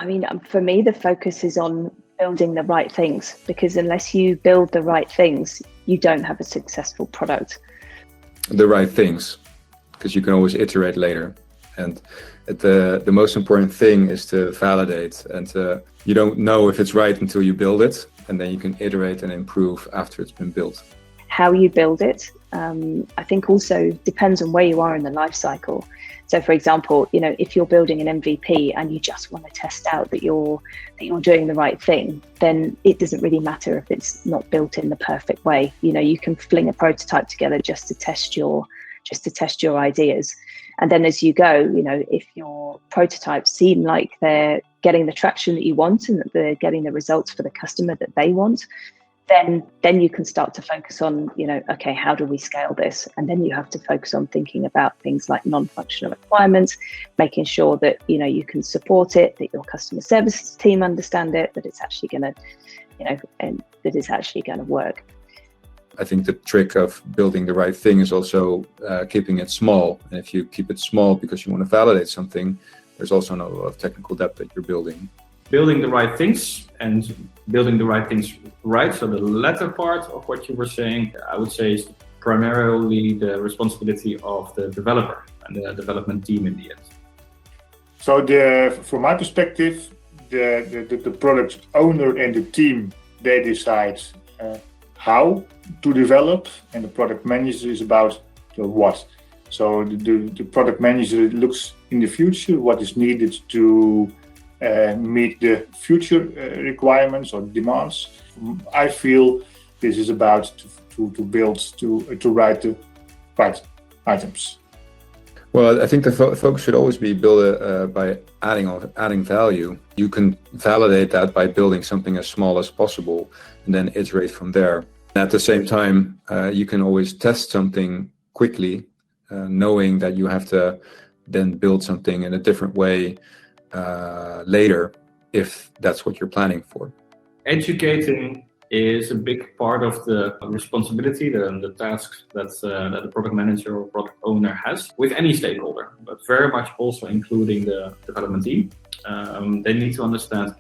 I mean, for me, the focus is on building the right things, because unless you build the right things, you don't have a successful product. The right things, because you can always iterate later. And the most important thing is to validate, and you don't know if it's right until you build it, and then you can iterate and improve after it's been built. How you build it, I think also depends on where you are in the life cycle. So for example, if you're building an MVP and you just want to test out that you're doing the right thing, then it doesn't really matter if it's not built in the perfect way. You can fling a prototype together just to test your ideas. And then as you go, if your prototypes seem like they're getting the traction that you want and that they're getting the results for the customer that they want, then you can start to focus on, okay, how do we scale this? And then you have to focus on thinking about things like non-functional requirements, making sure that, you can support it, that your customer services team understand it, that it's actually going to, and that it's actually going to work. I think the trick of building the right thing is also keeping it small. And if you keep it small because you want to validate something, there's also not a lot of technical depth that you're building. Building the right things and building the right things right. So the latter part of what you were saying, I would say, is primarily the responsibility of the developer and the development team in the end. So from my perspective, the product owner and the team, they decide how to develop, and the product manager is about the what. So the product manager looks in the future, what is needed to meet the future requirements or demands. I feel this is about to build, to write the right items. Well, I think the focus should always be build by adding value. You can validate that by building something as small as possible and then iterate from there. At the same time, you can always test something quickly, knowing that you have to then build something in a different way later, if that's what you're planning for. Educating is a big part of the responsibility, the tasks that the product manager or product owner has with any stakeholder, but very much also including the development team. They need to understand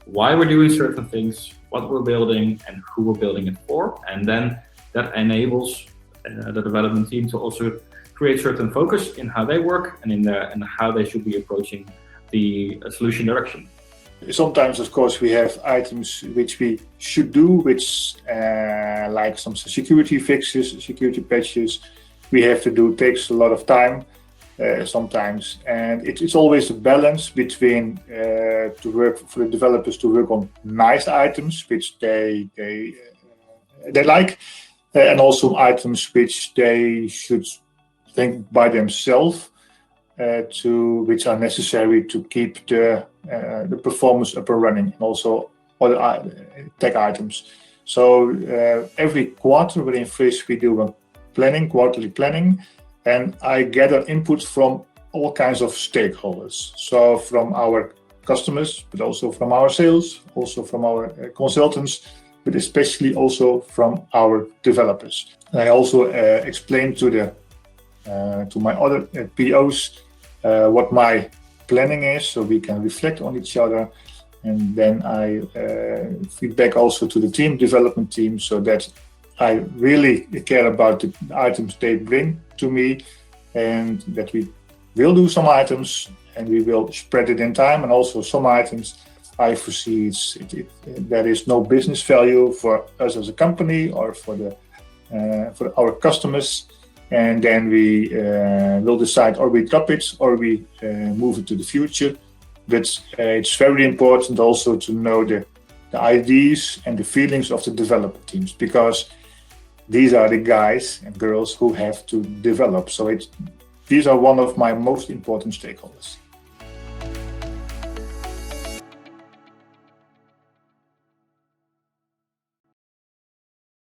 why we're doing certain things, what we're building, and who we're building it for. And then that enables the development team to also create certain focus in how they work and in how they should be approaching the solution direction. Sometimes, of course, we have items which we should do, which like some security fixes, security patches, we have to do, takes a lot of time sometimes. And it's always a balance between to work for the developers to work on nice items, which they like, and also items which they should think by themselves, which are necessary to keep the performance up and running, and also other tech items. So every quarter within FRISS we do a quarterly planning, and I gather input from all kinds of stakeholders. So from our customers, but also from our sales, also from our consultants, but especially also from our developers. I also explain to my other POs what my planning is, so we can reflect on each other, and then I feedback also to the development team, so that I really care about the items they bring to me, and that we will do some items and we will spread it in time, and also some items I foresee there is no business value for us as a company or for our customers. And then we will decide, or we drop it or we move it to the future. But it's very important also to know the ideas and the feelings of the development teams, because these are the guys and girls who have to develop. So these are one of my most important stakeholders.